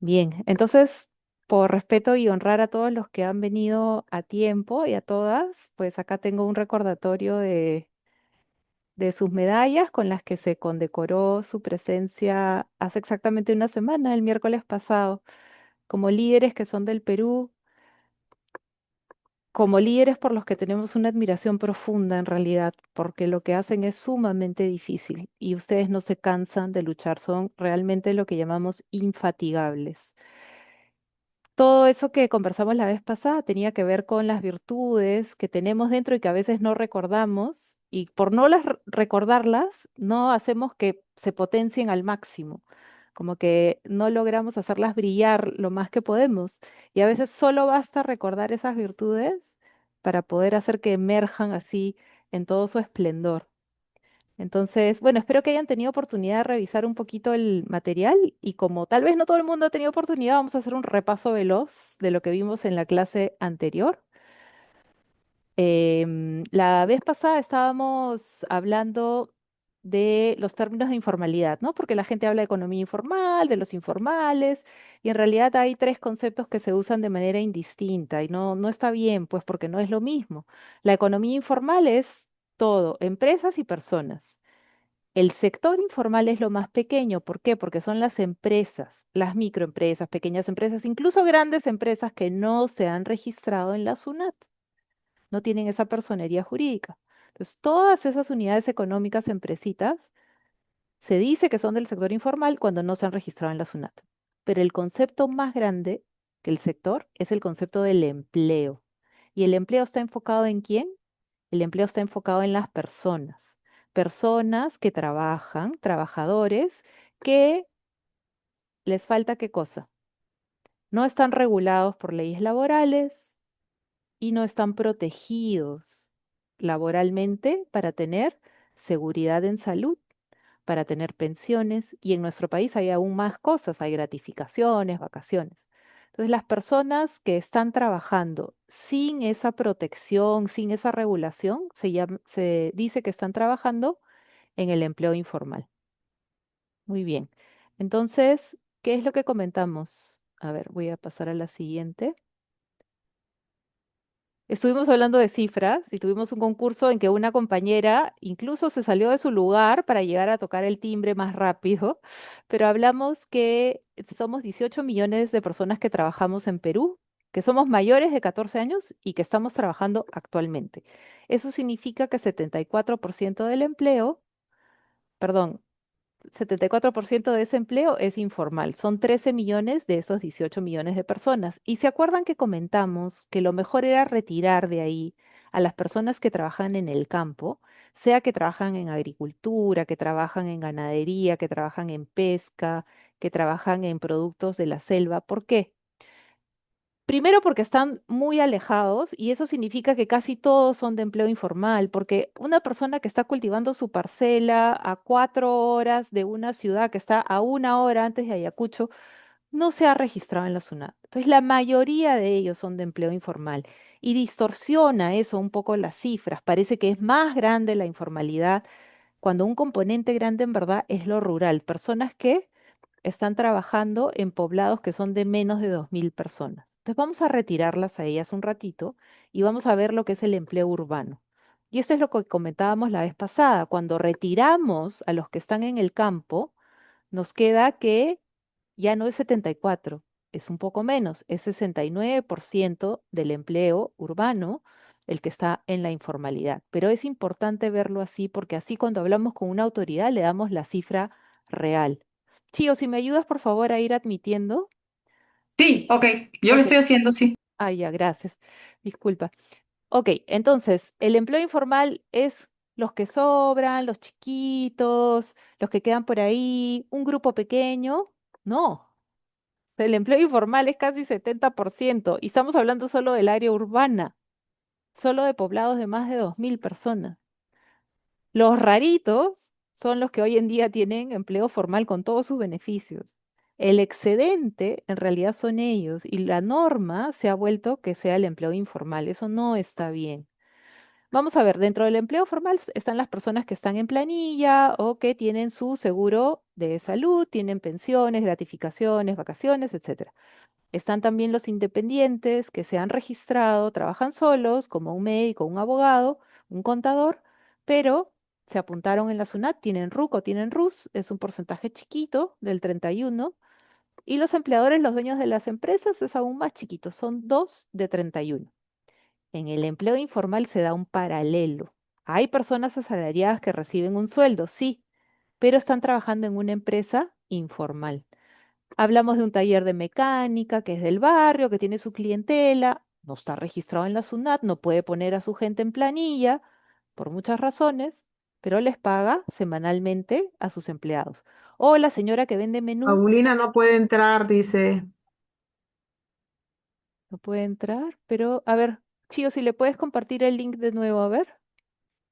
Bien, entonces, por respeto y honrar a todos los que han venido a tiempo y a todas, pues acá tengo un recordatorio de sus medallas con las que se condecoró su presencia hace exactamente una semana, el miércoles pasado, como líderes que son del Perú, como líderes por los que tenemos una admiración profunda en realidad, porque lo que hacen es sumamente difícil y ustedes no se cansan de luchar, son realmente lo que llamamos infatigables. Todo eso que conversamos la vez pasada tenía que ver con las virtudes que tenemos dentro y que a veces no recordamos, y por no recordarlas, no hacemos que se potencien al máximo, como que no logramos hacerlas brillar lo más que podemos. Y a veces solo basta recordar esas virtudes para poder hacer que emerjan así en todo su esplendor. Entonces, bueno, espero que hayan tenido oportunidad de revisar un poquito el material y como tal vez no todo el mundo ha tenido oportunidad, vamos a hacer un repaso veloz de lo que vimos en la clase anterior. La vez pasada estábamos hablando de los términos de informalidad, ¿no? Porque la gente habla de economía informal, de los informales, y en realidad hay tres conceptos que se usan de manera indistinta y no está bien, pues porque no es lo mismo. La economía informal es todo, empresas y personas. El sector informal es lo más pequeño. ¿Por qué? Porque son las empresas, las microempresas, pequeñas empresas, incluso grandes empresas que no se han registrado en la SUNAT, no tienen esa personería jurídica. Entonces, todas esas unidades económicas, empresitas, se dice que son del sector informal cuando no se han registrado en la SUNAT. Pero el concepto más grande que el sector es el concepto del empleo. ¿Y el empleo está enfocado en quién? El empleo está enfocado en las personas. Personas que trabajan, trabajadores que les falta qué cosa. No están regulados por leyes laborales y no están protegidos laboralmente para tener seguridad en salud, para tener pensiones, y en nuestro país hay aún más cosas, hay gratificaciones, vacaciones. Entonces, las personas que están trabajando sin esa protección, sin esa regulación, se dice que están trabajando en el empleo informal. Muy bien. Entonces, ¿qué es lo que comentamos? A ver, voy a pasar a la siguiente. Estuvimos hablando de cifras y tuvimos un concurso en que una compañera incluso se salió de su lugar para llegar a tocar el timbre más rápido, pero hablamos que somos 18 millones de personas que trabajamos en Perú, que somos mayores de 14 años y que estamos trabajando actualmente. Eso significa que 74% del empleo, perdón, 74% de ese empleo es informal. Son 13 millones de esos 18 millones de personas. Y se acuerdan que comentamos que lo mejor era retirar de ahí a las personas que trabajan en el campo, sea que trabajan en agricultura, que trabajan en ganadería, que trabajan en pesca, que trabajan en productos de la selva. ¿Por qué? Primero porque están muy alejados y eso significa que casi todos son de empleo informal, porque una persona que está cultivando su parcela a 4 horas de una ciudad que está a 1 hora antes de Ayacucho, no se ha registrado en la SUNAT. Entonces, la mayoría de ellos son de empleo informal y distorsiona eso un poco las cifras. Parece que es más grande la informalidad cuando un componente grande en verdad es lo rural, personas que están trabajando en poblados que son de menos de 2.000 personas. Entonces vamos a retirarlas a ellas un ratito y vamos a ver lo que es el empleo urbano. Y esto es lo que comentábamos la vez pasada. Cuando retiramos a los que están en el campo, nos queda que ya no es 74, es un poco menos, es 69% del empleo urbano el que está en la informalidad. Pero es importante verlo así porque así cuando hablamos con una autoridad le damos la cifra real. Chío, si me ayudas por favor a ir admitiendo. Sí, ok, yo lo Ok, estoy haciendo, sí. ya, gracias. Disculpa. Ok, entonces, el empleo informal es los que sobran, los chiquitos, los que quedan por ahí, un grupo pequeño. No. El empleo informal es casi 70% y estamos hablando solo del área urbana, solo de poblados de más de 2.000 personas. Los raritos son los que hoy en día tienen empleo formal con todos sus beneficios. El excedente en realidad son ellos y la norma se ha vuelto que sea el empleo informal. Eso no está bien. Vamos a ver, dentro del empleo formal están las personas que están en planilla o que tienen su seguro de salud, tienen pensiones, gratificaciones, vacaciones, etcétera. Están también los independientes que se han registrado, trabajan solos, como un médico, un abogado, un contador, pero se apuntaron en la SUNAT, tienen RUC o tienen RUS, es un porcentaje chiquito del 31, y los empleadores, los dueños de las empresas, es aún más chiquito, son 2 de 31. En el empleo informal se da un paralelo. Hay personas asalariadas que reciben un sueldo, sí, pero están trabajando en una empresa informal. Hablamos de un taller de mecánica que es del barrio, que tiene su clientela, no está registrado en la SUNAT, no puede poner a su gente en planilla, por muchas razones, pero les paga semanalmente a sus empleados. O la señora que vende menú, Paulina no puede entrar, dice. no puede entrar, pero a ver, Chío, si le puedes compartir el link de nuevo, a ver.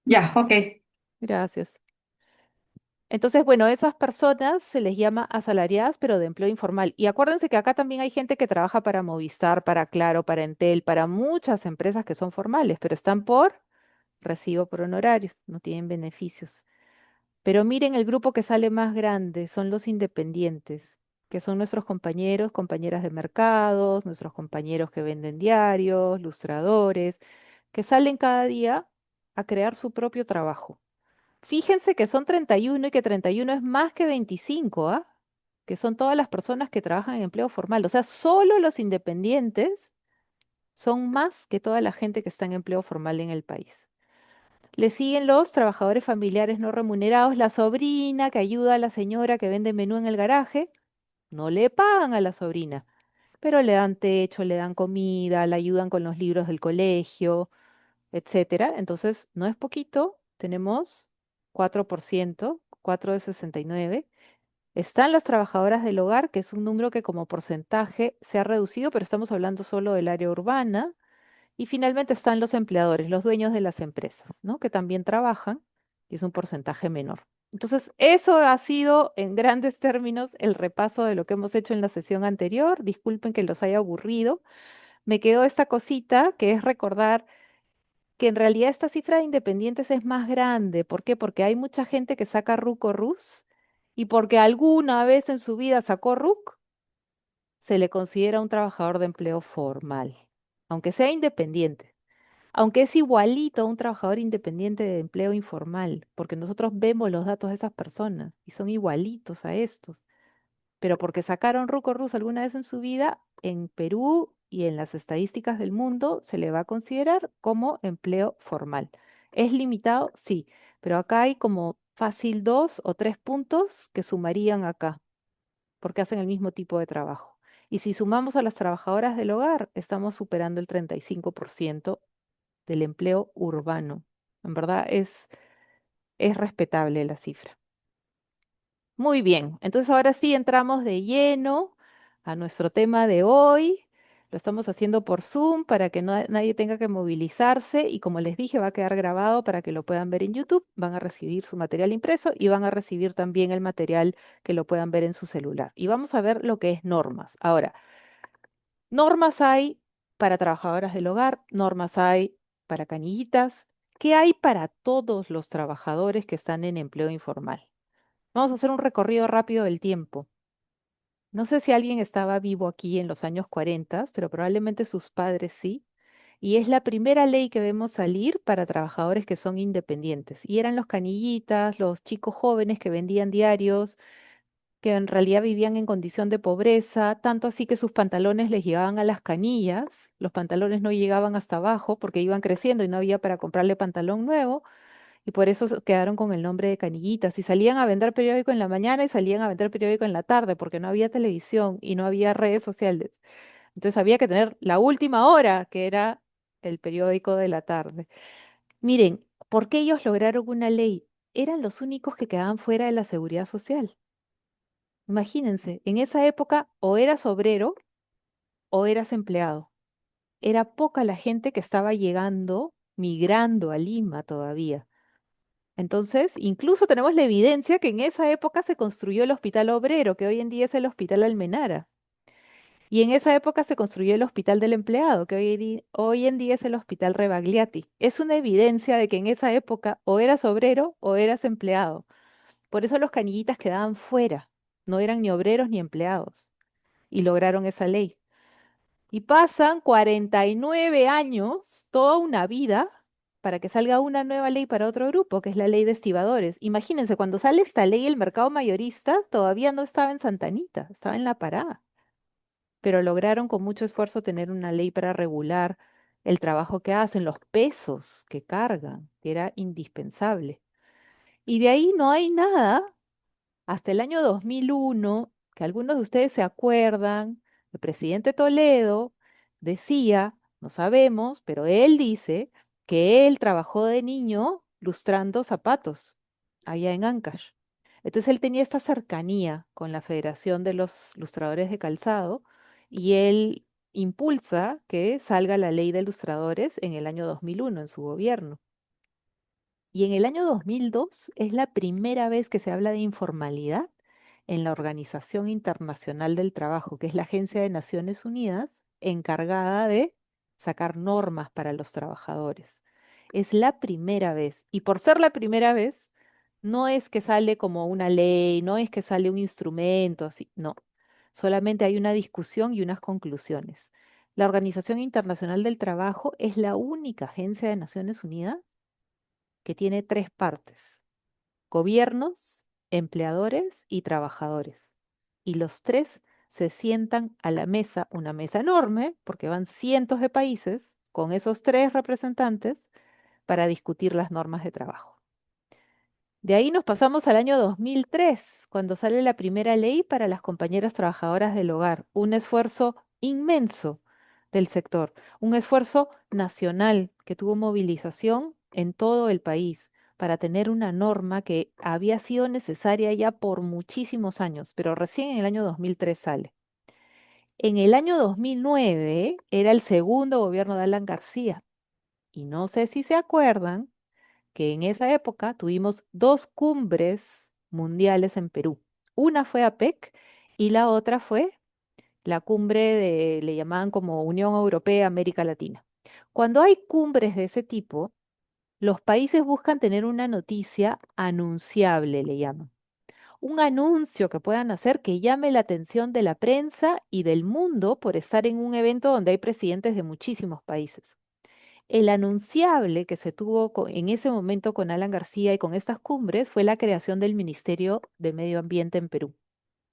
Ya, ok. Gracias. Entonces, bueno, esas personas se les llama asalariadas, pero de empleo informal. Y acuérdense que acá también hay gente que trabaja para Movistar, para Claro, para Entel, para muchas empresas que son formales, pero están por recibo por honorarios, no tienen beneficios. Pero miren el grupo que sale más grande, son los independientes, que son nuestros compañeros, compañeras de mercados, nuestros compañeros que venden diarios, lustradores, que salen cada día a crear su propio trabajo. Fíjense que son 31 y que 31 es más que 25, ¿ah? Que son todas las personas que trabajan en empleo formal. O sea, solo los independientes son más que toda la gente que está en empleo formal en el país. Le siguen los trabajadores familiares no remunerados, la sobrina que ayuda a la señora que vende menú en el garaje. No le pagan a la sobrina, pero le dan techo, le dan comida, le ayudan con los libros del colegio, etcétera. Entonces, no es poquito, tenemos 4%, 4 de 69. Están las trabajadoras del hogar, que es un número que como porcentaje se ha reducido, pero estamos hablando solo del área urbana. Y finalmente están los empleadores, los dueños de las empresas, ¿no? Que también trabajan y es un porcentaje menor. Entonces, eso ha sido en grandes términos el repaso de lo que hemos hecho en la sesión anterior. Disculpen que los haya aburrido. Me quedó esta cosita que es recordar que en realidad esta cifra de independientes es más grande. ¿Por qué? Porque hay mucha gente que saca RUC o RUS y porque alguna vez en su vida sacó RUC, se le considera un trabajador de empleo formal, aunque sea independiente, aunque es igualito a un trabajador independiente de empleo informal, porque nosotros vemos los datos de esas personas y son igualitos a estos, pero porque sacaron RUC o RUS alguna vez en su vida, en Perú y en las estadísticas del mundo se le va a considerar como empleo formal. ¿Es limitado? Sí, pero acá hay como fácil 2 o 3 puntos que sumarían acá, porque hacen el mismo tipo de trabajo. Y si sumamos a las trabajadoras del hogar, estamos superando el 35% del empleo urbano. En verdad es respetable la cifra. Muy bien, entonces ahora sí entramos de lleno a nuestro tema de hoy. Lo estamos haciendo por Zoom para que nadie tenga que movilizarse y como les dije va a quedar grabado para que lo puedan ver en YouTube. Van a recibir su material impreso y van a recibir también el material que lo puedan ver en su celular. Y vamos a ver lo que es normas. Ahora, normas hay para trabajadoras del hogar, normas hay para canillitas. ¿Qué hay para todos los trabajadores que están en empleo informal? Vamos a hacer un recorrido rápido del tiempo. No sé si alguien estaba vivo aquí en los años 40, pero probablemente sus padres sí. Y es la primera ley que vemos salir para trabajadores que son independientes. Y eran los canillitas, los chicos jóvenes que vendían diarios, que en realidad vivían en condición de pobreza, tanto así que sus pantalones les llegaban a las canillas, los pantalones no llegaban hasta abajo porque iban creciendo y no había para comprarle pantalón nuevo, y por eso quedaron con el nombre de canillitas. Y salían a vender periódico en la mañana y salían a vender periódico en la tarde porque no había televisión y no había redes sociales. Entonces había que tener la última hora, que era el periódico de la tarde. Miren, ¿por qué ellos lograron una ley? Eran los únicos que quedaban fuera de la seguridad social. Imagínense, en esa época o eras obrero o eras empleado. Era poca la gente que estaba llegando, migrando a Lima todavía. Entonces, incluso tenemos la evidencia que en esa época se construyó el Hospital Obrero, que hoy en día es el Hospital Almenara. Y en esa época se construyó el Hospital del Empleado, que hoy en día es el Hospital Rebagliati. Es una evidencia de que en esa época o eras obrero o eras empleado. Por eso los canillitas quedaban fuera, no eran ni obreros ni empleados, y lograron esa ley. Y pasan 49 años, toda una vida, para que salga una nueva ley para otro grupo, que es la ley de estibadores. Imagínense, cuando sale esta ley, el mercado mayorista todavía no estaba en Santa Anita, estaba en La Parada, pero lograron con mucho esfuerzo tener una ley para regular el trabajo que hacen, los pesos que cargan, que era indispensable. Y de ahí no hay nada hasta el año 2001, que algunos de ustedes se acuerdan, el presidente Toledo decía, no sabemos, pero él dice que él trabajó de niño lustrando zapatos allá en Ancash. Entonces él tenía esta cercanía con la Federación de los Lustradores de Calzado y él impulsa que salga la ley de lustradores en el año 2001 en su gobierno. Y en el año 2002 es la primera vez que se habla de informalidad en la Organización Internacional del Trabajo, que es la agencia de Naciones Unidas encargada de sacar normas para los trabajadores. Es la primera vez. Y por ser la primera vez, no es que sale como una ley, no es que sale un instrumento así, no. Solamente hay una discusión y unas conclusiones. La Organización Internacional del Trabajo es la única agencia de Naciones Unidas que tiene tres partes: gobiernos, empleadores y trabajadores. Y los tres se sientan a la mesa, una mesa enorme, porque van cientos de países, con esos tres representantes, para discutir las normas de trabajo. De ahí nos pasamos al año 2003, cuando sale la primera ley para las compañeras trabajadoras del hogar. Un esfuerzo inmenso del sector, un esfuerzo nacional que tuvo movilización en todo el país para tener una norma que había sido necesaria ya por muchísimos años, pero recién en el año 2003 sale. En el año 2009 era el segundo gobierno de Alan García y no sé si se acuerdan que en esa época tuvimos dos cumbres mundiales en Perú. Una fue APEC y la otra fue la cumbre le llamaban como Unión Europea América Latina. Cuando hay cumbres de ese tipo, los países buscan tener una noticia anunciable, le llaman. Un anuncio que puedan hacer que llame la atención de la prensa y del mundo por estar en un evento donde hay presidentes de muchísimos países. El anunciable que se tuvo en ese momento con Alan García y con estas cumbres fue la creación del Ministerio de Medio Ambiente en Perú.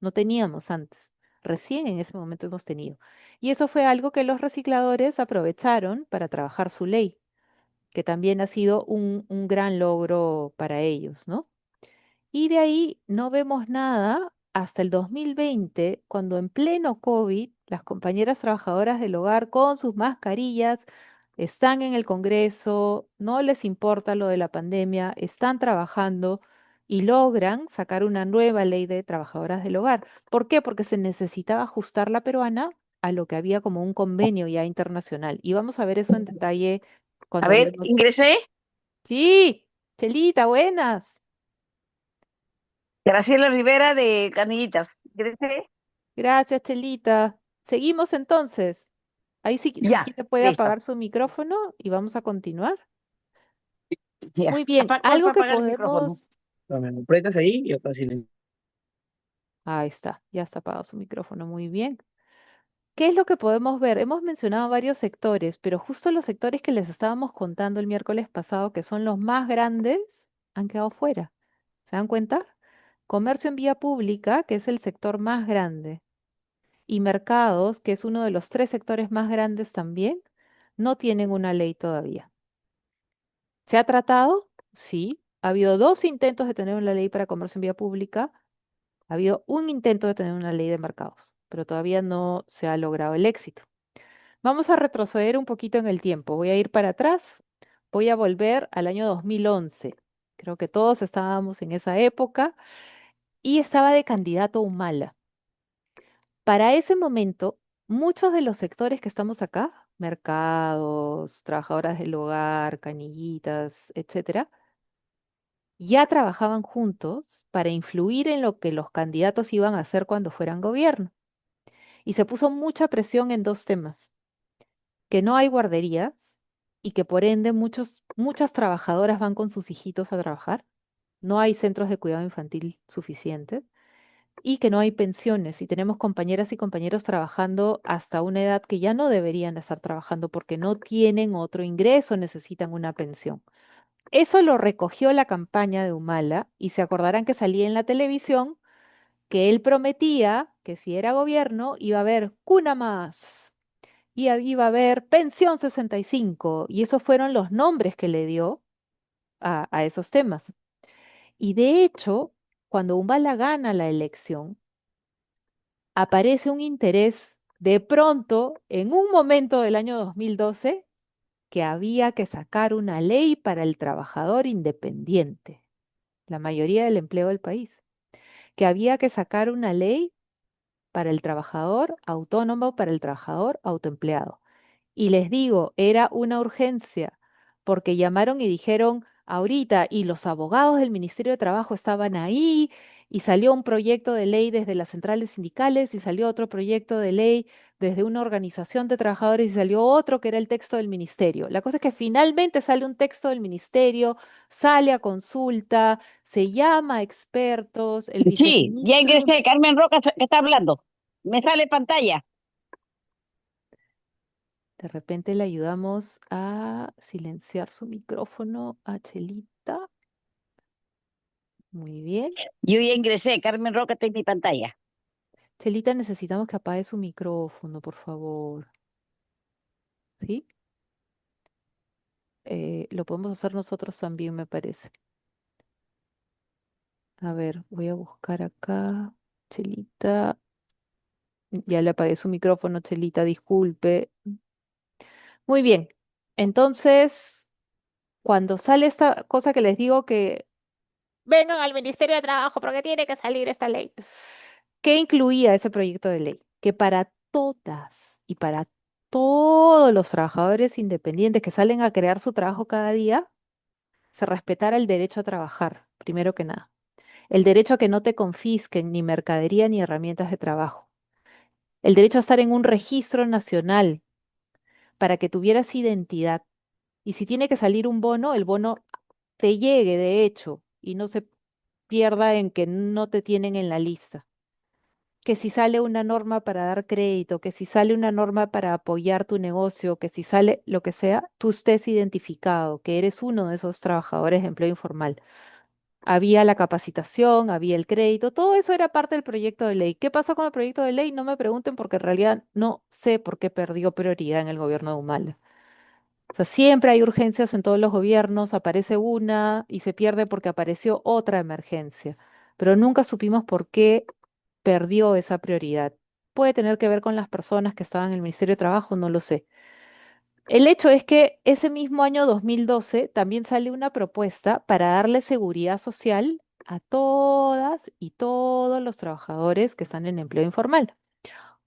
No teníamos antes. Recién en ese momento hemos tenido. Y eso fue algo que los recicladores aprovecharon para trabajar su ley, que también ha sido un gran logro para ellos, ¿no? Y de ahí no vemos nada hasta el 2020, cuando en pleno COVID, las compañeras trabajadoras del hogar con sus mascarillas están en el Congreso, no les importa lo de la pandemia, están trabajando y logran sacar una nueva ley de trabajadoras del hogar. ¿Por qué? Porque se necesitaba ajustar la peruana a lo que había como un convenio ya internacional. Y vamos a ver eso en detalle A cuando ver, hablemos. ingresé. Sí, Chelita, buenas. Graciela Rivera de Canillitas. Ingresé. Gracias, Chelita. Seguimos entonces. Ahí sí, si Ya, quiere puede listo. apagar su micrófono y vamos a continuar. Ya. Muy bien, ¿Cuál algo para que apagar el micrófono? podemos... Me lo aprietas ahí y acá silencio. Ahí está, ya está apagado su micrófono. Muy bien. ¿Qué es lo que podemos ver? Hemos mencionado varios sectores, pero justo los sectores que les estábamos contando el miércoles pasado, que son los más grandes, han quedado fuera. ¿Se dan cuenta? Comercio en vía pública, que es el sector más grande, y mercados, que es uno de los tres sectores más grandes también, no tienen una ley todavía. ¿Se ha tratado? Sí. Ha habido dos intentos de tener una ley para comercio en vía pública. Ha habido un intento de tener una ley de mercados, pero todavía no se ha logrado el éxito. Vamos a retroceder un poquito en el tiempo. Voy a ir para atrás. Voy a volver al año 2011. Creo que todos estábamos en esa época y estaba de candidato Humala. Para ese momento, muchos de los sectores que estamos acá, mercados, trabajadoras del hogar, canillitas, etcétera, ya trabajaban juntos para influir en lo que los candidatos iban a hacer cuando fueran gobierno. Y se puso mucha presión en dos temas, que no hay guarderías y que por ende muchas trabajadoras van con sus hijitos a trabajar, no hay centros de cuidado infantil suficientes y que no hay pensiones y tenemos compañeras y compañeros trabajando hasta una edad que ya no deberían estar trabajando porque no tienen otro ingreso, necesitan una pensión. Eso lo recogió la campaña de Humala y se acordarán que salía en la televisión que él prometía que si era gobierno iba a haber cuna más y iba a haber pensión 65 y esos fueron los nombres que le dio a esos temas. Y de hecho, cuando Humala gana la elección, aparece un interés de pronto en un momento del año 2012 que había que sacar una ley para el trabajador independiente, la mayoría del empleo del país, que había que sacar una ley para el trabajador autónomo, para el trabajador autoempleado. Y les digo, era una urgencia, porque llamaron y dijeron ahorita, y los abogados del Ministerio de Trabajo estaban ahí, y salió un proyecto de ley desde las centrales sindicales, y salió otro proyecto de ley desde una organización de trabajadores, y salió otro que era el texto del ministerio. La cosa es que finalmente sale un texto del ministerio, sale a consulta, se llama a expertos, el Sí, ya viceministro. ingresé, Carmen Roca que está hablando. Me sale pantalla. De repente le ayudamos a silenciar su micrófono a Chelita. Muy bien. Yo ya ingresé, Carmen Roca está en mi pantalla. Chelita, necesitamos que apague su micrófono, por favor. ¿Sí? Lo podemos hacer nosotros también, me parece. A ver, voy a buscar acá. Chelita. Ya le apagué su micrófono, Chelita, disculpe. Muy bien. Entonces, cuando sale esta cosa que les digo que vengan al Ministerio de Trabajo porque tiene que salir esta ley. ¿Qué incluía ese proyecto de ley? Que para todas y para todos los trabajadores independientes que salen a crear su trabajo cada día, se respetara el derecho a trabajar, primero que nada. El derecho a que no te confisquen ni mercadería ni herramientas de trabajo. El derecho a estar en un registro nacional para que tuvieras identidad. Y si tiene que salir un bono, el bono te llegue, de hecho, y no se pierda en que no te tienen en la lista. Que si sale una norma para dar crédito, que si sale una norma para apoyar tu negocio, que si sale lo que sea, tú estés identificado, que eres uno de esos trabajadores de empleo informal. Había la capacitación, había el crédito, todo eso era parte del proyecto de ley. ¿Qué pasó con el proyecto de ley? No me pregunten porque en realidad no sé por qué perdió prioridad en el gobierno de Humala. O sea, siempre hay urgencias en todos los gobiernos, aparece una y se pierde porque apareció otra emergencia, pero nunca supimos por qué perdió esa prioridad. Puede tener que ver con las personas que estaban en el Ministerio de Trabajo, no lo sé. El hecho es que ese mismo año 2012 también sale una propuesta para darle seguridad social a todas y todos los trabajadores que están en empleo informal.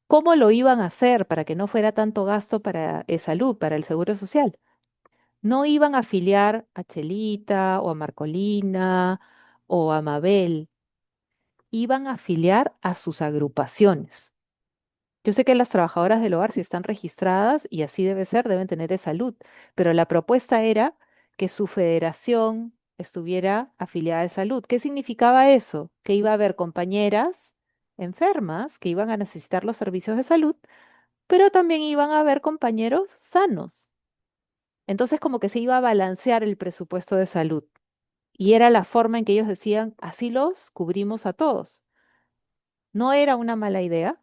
¿Cómo lo iban a hacer para que no fuera tanto gasto para salud, para el seguro social? No iban a afiliar a Chelita o a Marcolina o a Mabel, iban a afiliar a sus agrupaciones. Yo sé que las trabajadoras del hogar, si están registradas, y así debe ser, deben tener salud, pero la propuesta era que su federación estuviera afiliada a salud. ¿Qué significaba eso? Que iba a haber compañeras enfermas que iban a necesitar los servicios de salud, pero también iban a haber compañeros sanos. Entonces como que se iba a balancear el presupuesto de salud. Y era la forma en que ellos decían, así los cubrimos a todos. No era una mala idea.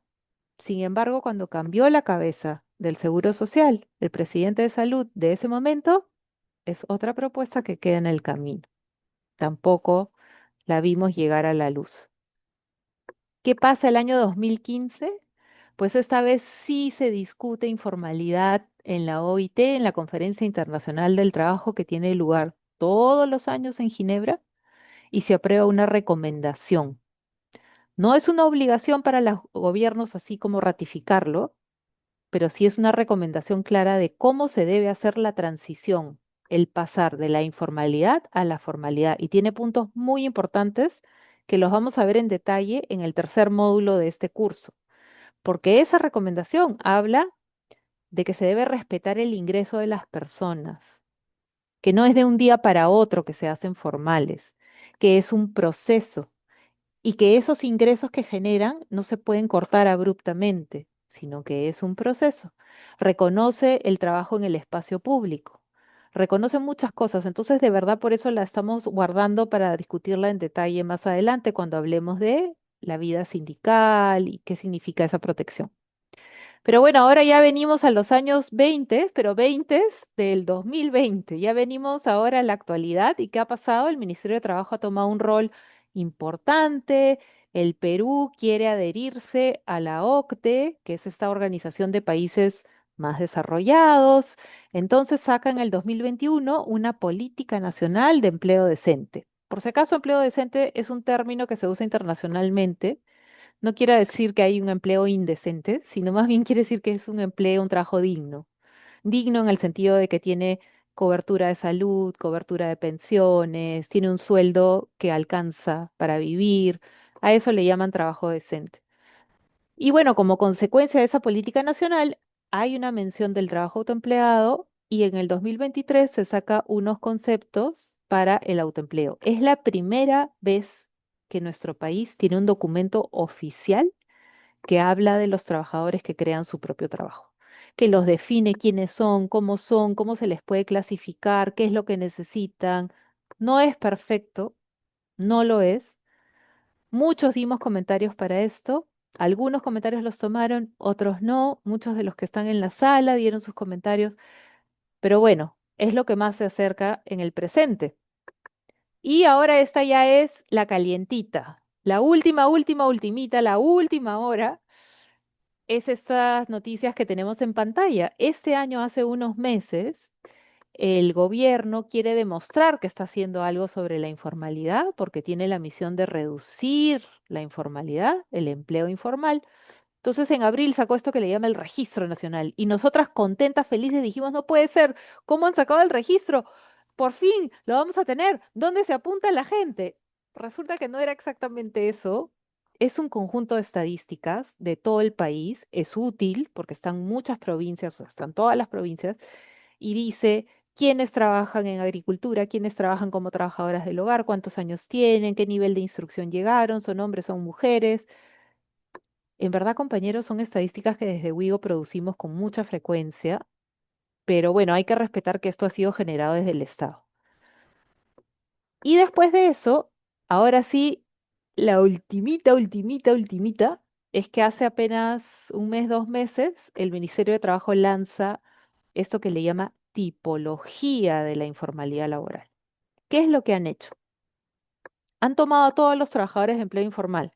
Sin embargo, cuando cambió la cabeza del Seguro Social, el presidente de salud de ese momento, es otra propuesta que queda en el camino. Tampoco la vimos llegar a la luz. ¿Qué pasa el año 2015? Pues esta vez sí se discute informalidad en la OIT, en la Conferencia Internacional del Trabajo que tiene lugar todos los años en Ginebra, y se aprueba una recomendación. No es una obligación para los gobiernos así como ratificarlo, pero sí es una recomendación clara de cómo se debe hacer la transición, el pasar de la informalidad a la formalidad. Y tiene puntos muy importantes que los vamos a ver en detalle en el tercer módulo de este curso. porque esa recomendación habla de que se debe respetar el ingreso de las personas, que no es de un día para otro que se hacen formales, que es un proceso y que esos ingresos que generan no se pueden cortar abruptamente, sino que es un proceso. Reconoce el trabajo en el espacio público, reconoce muchas cosas, entonces de verdad por eso la estamos guardando para discutirla en detalle más adelante cuando hablemos de la vida sindical y qué significa esa protección. Pero bueno, ahora ya venimos a los años 20, pero 20 del 2020. Ya venimos ahora a la actualidad. ¿Y qué ha pasado? El Ministerio de Trabajo ha tomado un rol importante. El Perú quiere adherirse a la OCDE, que es esta organización de países más desarrollados. Entonces saca en el 2021 una política nacional de empleo decente. Por si acaso, empleo decente es un término que se usa internacionalmente, no quiere decir que hay un empleo indecente, sino más bien quiere decir que es un empleo, un trabajo digno. Digno en el sentido de que tiene cobertura de salud, cobertura de pensiones, tiene un sueldo que alcanza para vivir. A eso le llaman trabajo decente. Y bueno, como consecuencia de esa política nacional, hay una mención del trabajo autoempleado y en el 2023 se saca unos conceptos para el autoempleo. Es la primera vez que nuestro país tiene un documento oficial que habla de los trabajadores que crean su propio trabajo, que los define quiénes son, cómo se les puede clasificar, qué es lo que necesitan. No es perfecto, no lo es. Muchos dimos comentarios para esto. Algunos comentarios los tomaron, otros no. Muchos de los que están en la sala dieron sus comentarios, pero bueno, es lo que más se acerca en el presente. Y ahora esta ya es la calientita, la ultimita, la última hora es estas noticias que tenemos en pantalla. Este año, hace unos meses, el gobierno quiere demostrar que está haciendo algo sobre la informalidad porque tiene la misión de reducir la informalidad, el empleo informal. Entonces, en abril sacó esto que le llama el Registro Nacional y nosotras contentas, felices, dijimos, no puede ser, ¿cómo han sacado el registro? Por fin lo vamos a tener. ¿Dónde se apunta la gente? Resulta que no era exactamente eso. Es un conjunto de estadísticas de todo el país. Es útil porque están muchas provincias, o sea, están todas las provincias, y dice quiénes trabajan en agricultura, quiénes trabajan como trabajadoras del hogar, cuántos años tienen, qué nivel de instrucción llegaron, son hombres, son mujeres. En verdad, compañeros, son estadísticas que desde Wigo producimos con mucha frecuencia, pero bueno, hay que respetar que esto ha sido generado desde el Estado. Y después de eso, ahora sí, la ultimita, es que hace apenas un mes, 2 meses, el Ministerio de Trabajo lanza esto que le llama tipología de la informalidad laboral. ¿Qué es lo que han hecho? Han tomado a todos los trabajadores de empleo informal,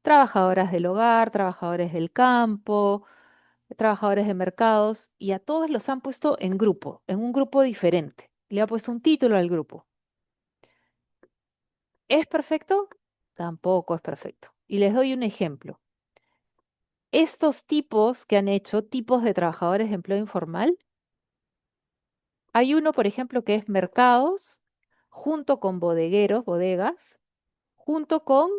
trabajadoras del hogar, trabajadores del campo, trabajadores de mercados, y a todos los han puesto en grupo, en un grupo diferente. Le ha puesto un título al grupo. ¿Es perfecto? Tampoco es perfecto. Y les doy un ejemplo. Estos tipos que han hecho, tipos de trabajadores de empleo informal, hay uno, por ejemplo, que es mercados, junto con bodegueros, bodegas, junto con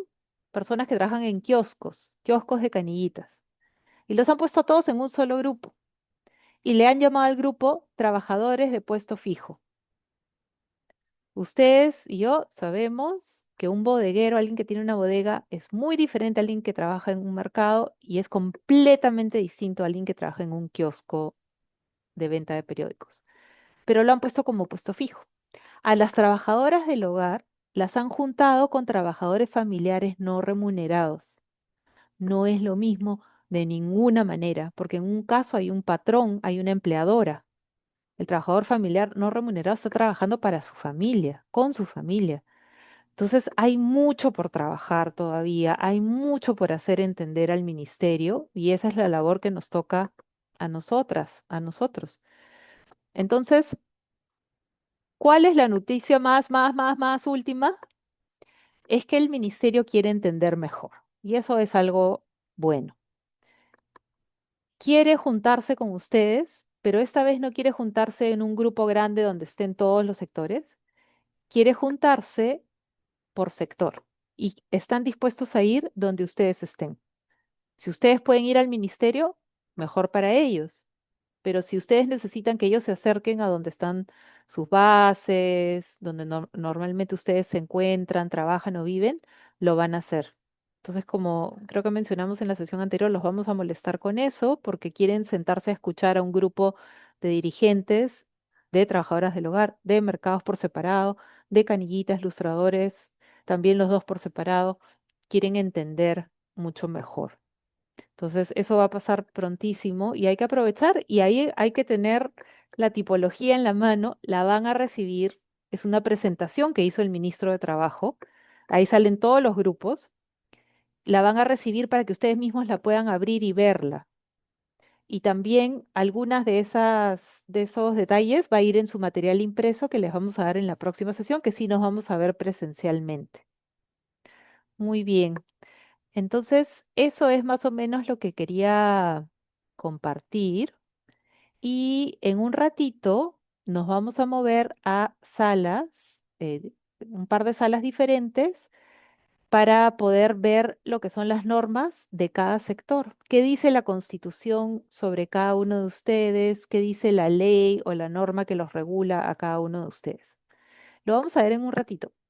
personas que trabajan en kioscos, kioscos de canillitas. Y los han puesto a todos en un solo grupo. Y le han llamado al grupo trabajadores de puesto fijo. Ustedes y yo sabemos que un bodeguero, alguien que tiene una bodega, es muy diferente a alguien que trabaja en un mercado y es completamente distinto a alguien que trabaja en un kiosco de venta de periódicos. Pero lo han puesto como puesto fijo. A las trabajadoras del hogar las han juntado con trabajadores familiares no remunerados. No es lo mismo de ninguna manera, porque en un caso hay un patrón, hay una empleadora. El trabajador familiar no remunerado está trabajando para su familia, con su familia. Entonces hay mucho por trabajar todavía, hay mucho por hacer entender al ministerio y esa es la labor que nos toca a nosotras, a nosotros. Entonces, ¿cuál es la noticia más última? Es que el ministerio quiere entender mejor y eso es algo bueno. Quiere juntarse con ustedes, pero esta vez no quiere juntarse en un grupo grande donde estén todos los sectores, quiere juntarse por sector y están dispuestos a ir donde ustedes estén. Si ustedes pueden ir al ministerio, mejor para ellos. Pero si ustedes necesitan que ellos se acerquen a donde están sus bases, donde normalmente ustedes se encuentran, trabajan o viven, lo van a hacer. Entonces, como creo que mencionamos en la sesión anterior, los vamos a molestar con eso porque quieren sentarse a escuchar a un grupo de dirigentes, de trabajadoras del hogar, de mercados por separado, de canillitas, lustradores, también los dos por separado. Quieren entender mucho mejor. Entonces, eso va a pasar prontísimo y hay que aprovechar y ahí hay que tener la tipología en la mano, la van a recibir, es una presentación que hizo el ministro de Trabajo, ahí salen todos los grupos, la van a recibir para que ustedes mismos la puedan abrir y verla. Y también algunas de esos detalles va a ir en su material impreso que les vamos a dar en la próxima sesión, que sí nos vamos a ver presencialmente. Muy bien. Entonces, eso es más o menos lo que quería compartir. Y en un ratito nos vamos a mover a salas, un par de salas diferentes, para poder ver lo que son las normas de cada sector. ¿Qué dice la Constitución sobre cada uno de ustedes? ¿Qué dice la ley o la norma que los regula a cada uno de ustedes? Lo vamos a ver en un ratito.